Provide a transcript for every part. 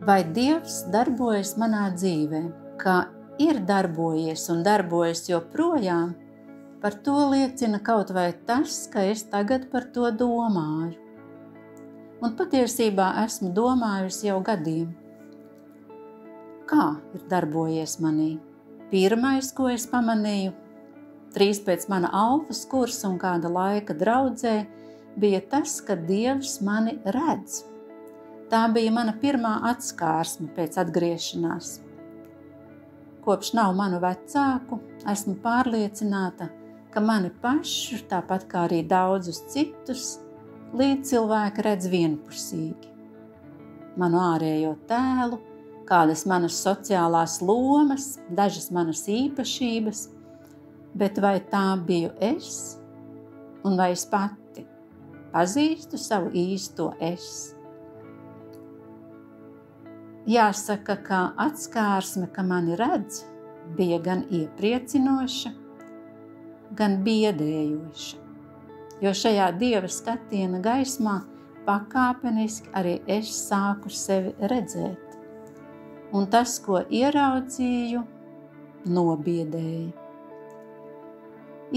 Vai Dievs darbojas manā dzīvē, kā ir darbojies un darbojas joprojām, par to liecina kaut vai tas, ka es tagad par to domāju. Un patiesībā esmu domājusi jau gadiem. Kā ir darbojies manī? Pirmais, ko es pamanīju, drīz pēc mana alfas kursa un kāda laika draudzē, bija tas, ka Dievs mani redz. Tā bija mana pirmā atskārsme pēc atgriešanās. Kopš nav manu vecāku, esmu pārliecināta, ka mani pašu, tāpat kā arī daudzus citus, līdzcilvēki redz vienpusīgi. Manu ārējo tēlu, kādas manas sociālās lomas, dažas manas īpašības, bet vai tā biju es, un vai es pati pazīstu savu īsto es? Jāsaka, ka atskārsme, ka mani redz, bija gan iepriecinoša, gan biedējoša, jo šajā Dieva skatiena gaismā pakāpeniski arī es sāku sevi redzēt, un tas, ko ieraudzīju, nobiedēja.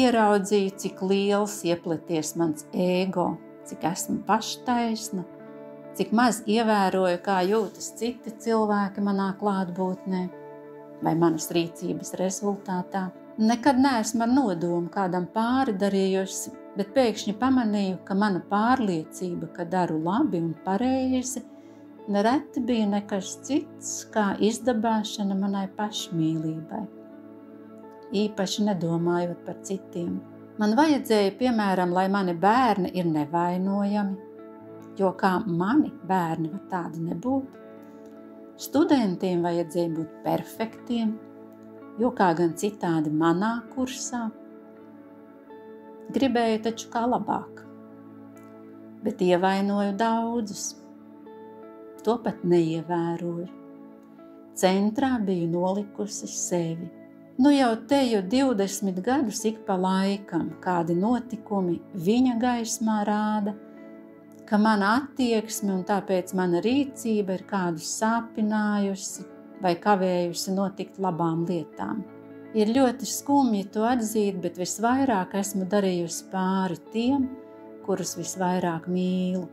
Ieraudzīju, cik liels ieplities mans ego, cik esmu paštaisna, cik maz ievēroju, kā jūtas citi cilvēki manā klātbūtnē vai manas rīcības rezultātā. Nekad neesmu ar nodomu kādam pāri darījusi, bet pēkšņi pamanīju, ka mana pārliecība, ka daru labi un pareizi, nereti bija nekas cits, kā izdabāšana manai pašmīlībai. Īpaši nedomājot par citiem. Man vajadzēja, piemēram, lai mani bērni ir nevainojami, jo kā mani bērni var tādi nebūt. Studentiem vajadzēja būt perfektiem, jo kā gan citādi manā kursā. Gribēju taču kā labāk, bet ievainoju daudzus. To pat neievēroju. Centrā biju nolikusi sevi. Nu jau teju 20 gadus ik pa laikam kādi notikumi viņa gaismā rāda, ka mana attieksme un tāpēc mana rīcība ir kādus sāpinājusi vai kavējusi notikt labām lietām. Ir ļoti skumji to atzīt, bet visvairāk esmu darījusi pāri tiem, kurus visvairāk mīlu.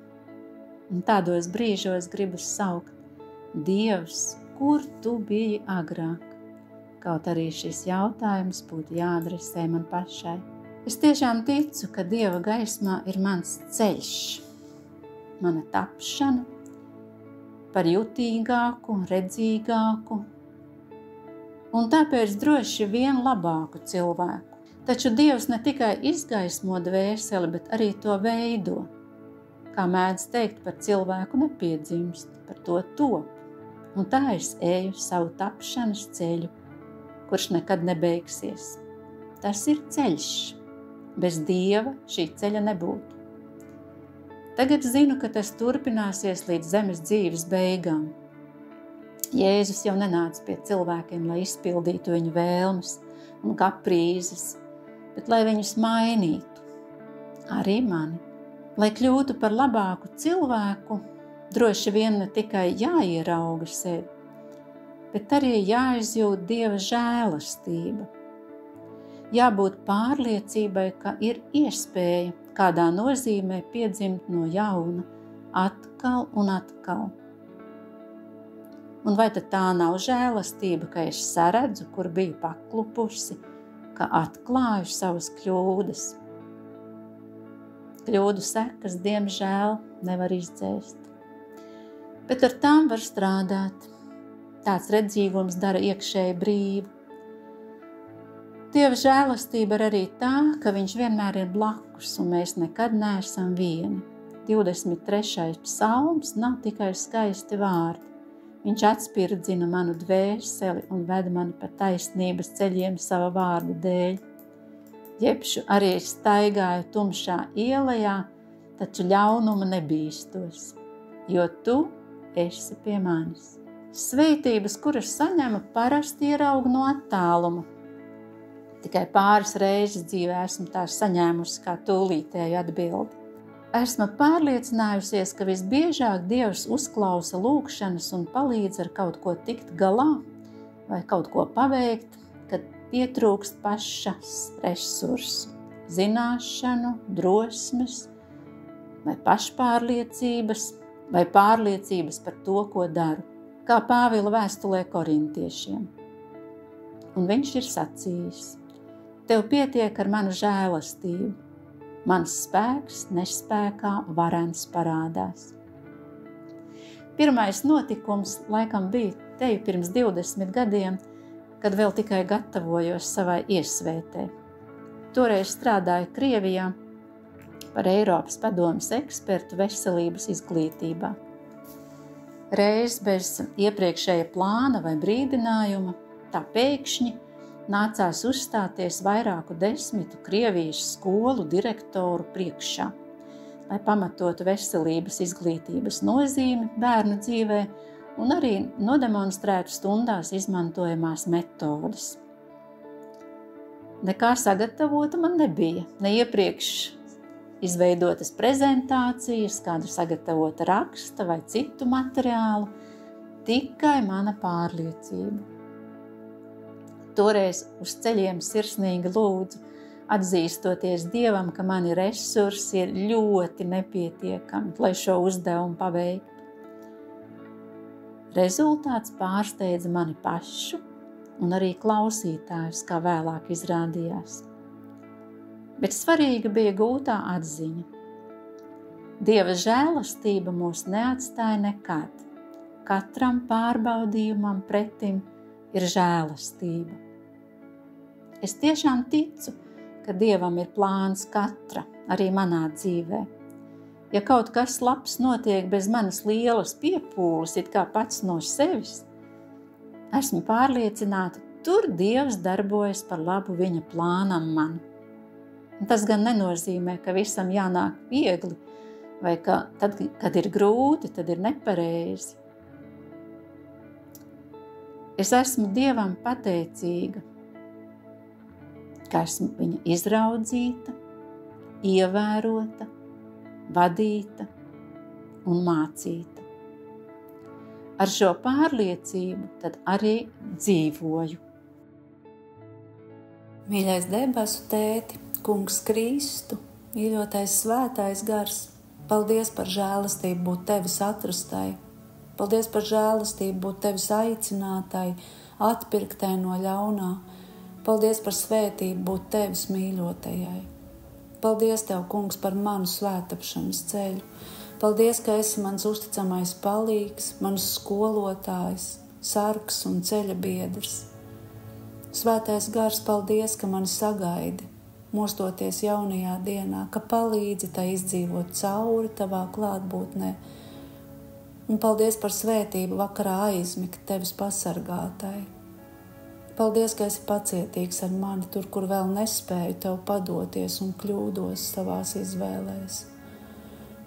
Un tādos brīžos gribu saukt: Dievs, kur tu biji agrāk? Kaut arī šis jautājums būtu jāadresē man pašai. Es tiešām ticu, ka Dieva gaismā ir mans ceļš, mana tapšana par jutīgāku, redzīgāku un tāpēc droši vien labāku cilvēku. Taču Dievs ne tikai izgaismo dvēseli, bet arī to veido. Kā mēdz teikt, par cilvēku nepiedzimst, par to top. Un tā es eju savu tapšanas ceļu, kurš nekad nebeigsies. Tas ir ceļš. Bez Dieva šī ceļa nebūtu. Tagad zinu, ka tas turpināsies līdz zemes dzīves beigām. Jēzus jau nenāca pie cilvēkiem, lai izpildītu viņu vēlmes un kaprīzes, bet lai viņus mainītu. Arī mani. Lai kļūtu par labāku cilvēku, droši vien ne tikai jāierauga sevi, bet arī jāizjūt Dieva žēlastība. Jābūt pārliecībai, ka ir iespēja kādā nozīmē piedzimt no jauna, atkal un atkal. Un vai tad tā nav žēlastība, ka es saredzu, kur biju paklupusi, ka atklāju savas kļūdas? Kļūdu sekas, diemžēl, nevar izdzēst. Bet ar tām var strādāt. Tāds redzīgums dara iekšēji brīvu. Dieva žēlastība ir arī tā, ka viņš vienmēr ir blakus un mēs nekad neesam vieni. 23. psalms nav tikai skaisti vārdi. Viņš atspirdzina manu dvēseli un ved mani pa taisnības ceļiem sava vārda dēļ. Jebšu arī staigāju tumšā ielajā, taču ļaunuma nebīstos, jo tu esi pie manis. Svētības, kuras saņemu, parasti ieraugu no attāluma. Tikai pāris reizes dzīvē esmu tās saņēmusi kā tūlītēju atbildi. Esmu pārliecinājusies, ka visbiežāk Dievs uzklausa lūgšanas un palīdz ar kaut ko tikt galā vai kaut ko paveikt, kad pietrūkst pašas resursu, zināšanu, drosmes vai pašpārliecības vai pārliecības par to, ko daru, kā Pāvila vēstulē korintiešiem. Un viņš ir sacījis: tev pietiek ar manu žēlastību, mans spēks nespēkā varens parādās. Pirmais notikums laikam bija te pirms 20 gadiem, kad vēl tikai gatavojos savai iesvētē. Toreiz strādāju Krievijā par Eiropas padomes ekspertu veselības izglītībā. Reiz bez iepriekšēja plāna vai brīdinājuma, tā pēkšņi nācās uzstāties vairāku 10 Krievijas skolu direktoru priekšā, lai pamatotu veselības izglītības nozīmi bērnu dzīvē un arī nodemonstrētu stundās izmantojamās metodes. Nekā sagatavota man nebija, ne iepriekš izveidotas prezentācijas, kādu sagatavota raksta vai citu materiālu, tikai mana pārliecība. Toreiz uz ceļiem sirsnīgi lūdzu, atzīstoties Dievam, ka mani resursi ir ļoti nepietiekami, lai šo uzdevumu paveiktu. Rezultāts pārsteidza mani pašu un arī klausītājus, kā vēlāk izrādījās. Bet svarīga bija gūtā atziņa. Dieva žēlastība mūs neatstāja nekad. Katram pārbaudījumam pretim ir žēlastība. Es tiešām ticu, ka Dievam ir plāns katra, arī manā dzīvē. Ja kaut kas labs notiek bez manas lielas piepūles, it kā pats no sevis, esmu pārliecināta, tur Dievs darbojas par labu viņa plānam man. Un tas gan nenozīmē, ka visam jānāk viegli, vai ka tad, kad ir grūti, tad ir nepareizi. Es esmu Dievam pateicīga, ka esmu viņa izraudzīta, ievērota, vadīta un mācīta. Ar šo pārliecību tad arī dzīvoju. Mīļais debesu tēti, Kungs Kristu, mīļotais svētais gars, paldies par žēlastību būt tevis atrastai, paldies par žēlastību būt tevis aicinātai, atpirktai no ļaunā, paldies par svētību būt tevis mīļotajai. Paldies tev, Kungs, par manu svētapšanas ceļu. Paldies, ka esi mans uzticamais palīgs, mans skolotājs, sargs un ceļa biedrs. Svētais gars, paldies, ka mani sagaidi, mostoties jaunajā dienā, ka palīdzi tai izdzīvot cauri tavā klātbūtnē. Un paldies par svētību vakarā aizmigt tevis pasargātai. Paldies, ka esi pacietīgs ar mani tur, kur vēl nespēju tev padoties un kļūdos savās izvēlēs.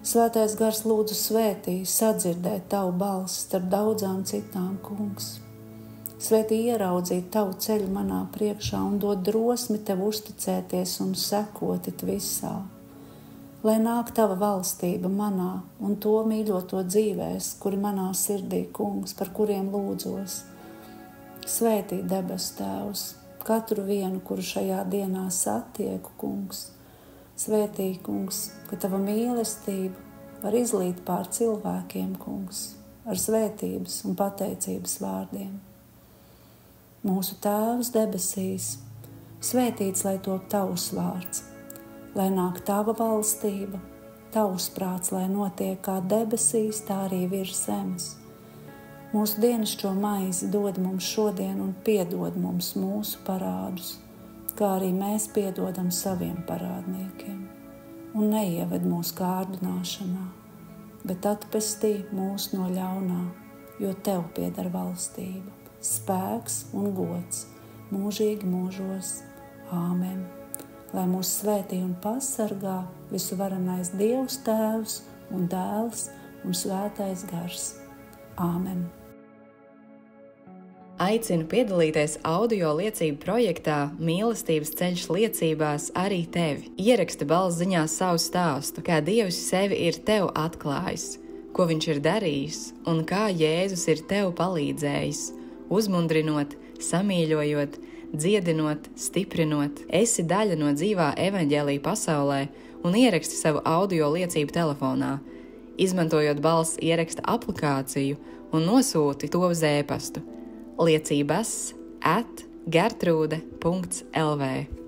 Svētais gars lūdzu svētī, sadzirdēt tavu balsi starp daudzām citām, Kungs. Svētī ieraudzīt tavu ceļu manā priekšā un dod drosmi tev uzticēties un sekot it visā. Lai nāk tava valstība manā un to mīļoto dzīvēs, kuri manā sirdī, Kungs, par kuriem lūdzos. Svētī debesu Tēvs, katru vienu, kuru šajā dienā satieku, Kungs. Svētī, Kungs, ka tava mīlestība var izlīt pār cilvēkiem, Kungs, ar svētības un pateicības vārdiem. Mūsu Tēvs debesīs, svētīts lai top tavs vārds, lai nāk tava valstība, tavs prāts, lai notiek kā debesīs, tā arī virs zemes. Mūsu dienascho maizi dod mums šodien un piedod mums mūsu parādus, kā arī mēs piedodam saviem parādniekiem. Un neieved mūsu kārdināšanā, bet atpestī mūs no ļaunā, jo tev pieder valstība, spēks un gods mūžīgi mūžos. Āmen. Lai mūs svētī un pasargā visuvarenais Dievs Tēvs un Dēls un Svētais Gars. Āmen. Aicinu piedalīties audio liecību projektā Mīlestības ceļš liecībās arī tevi. Ieraksti balss ziņā savu stāstu, kā Dievs sevi ir tev atklājis, ko viņš ir darījis un kā Jēzus ir tev palīdzējis, uzmundrinot, samīļojot, dziedinot, stiprinot. Esi daļa no dzīvā evaņģēlija pasaulē un ieraksti savu audio liecību telefonā, izmantojot balss ieraksta aplikāciju un nosūti to uz e-pastu liecības@gertrude.lv.